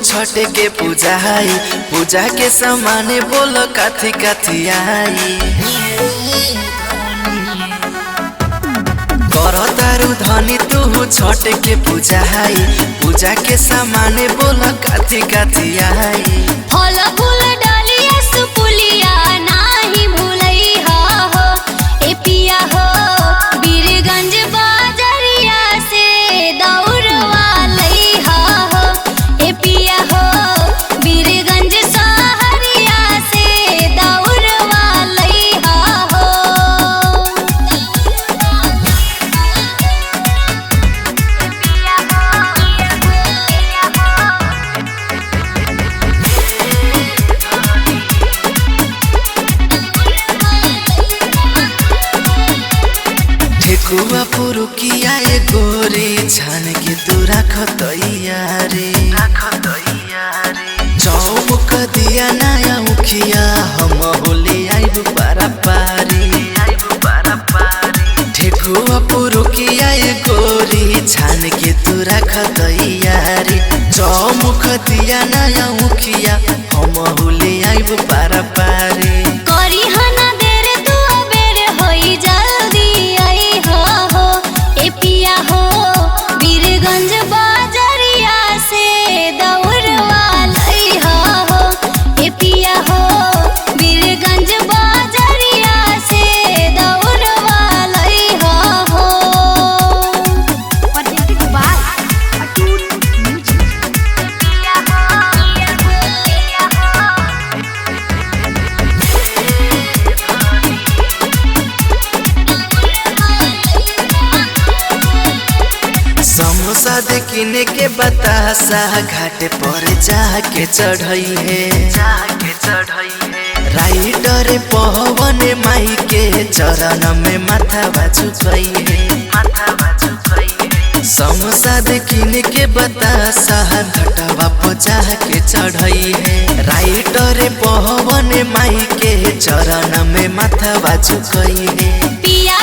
छठ के पूजा है, पूजा के सामान बोल काथी काथी आई। कर तारू धनी तू छठ के पूजा है, पूजा के सामान बोल काथी काथी आई। फल फूल डालिया सुपुलिया नाही भूलैहा हो ए पिया हो। बीरगंज बाजरिया से दौड़वा लैहा हो ए पिया हो। बीरगंज सहरिया से दौड़वा लैहा हो। ठेकुआ पुरुकिया ए गोरी छान के तू राख तैयारी। चौमुख दिया नया मुखिया हम होली आइब पारा पारी। ठेकुआ पुरुकिया ए गोरी छान के तू राख तैयारी। चौमुख दिया नया मुखिया हम होली आइब पारा पारी। करी हना देर तू बेर होई जल्दी आई हो ए पिया हो। बीरगंज बाजरिया से दौड़वा लैहा हो ए पिया हो। बीरगंज बाजरिया से दौड़वा लैहा हो। समोसा दे किने के बतासा घाट पर जाके चढ़ई है। राइडर पवन माई के चरण में माथा बाझुकई है। समोसा दे किने के बतासा घाटवा पर जाके चढ़ई है। राइडर पवन माई के चरण में माथा बाझुकई है। पिया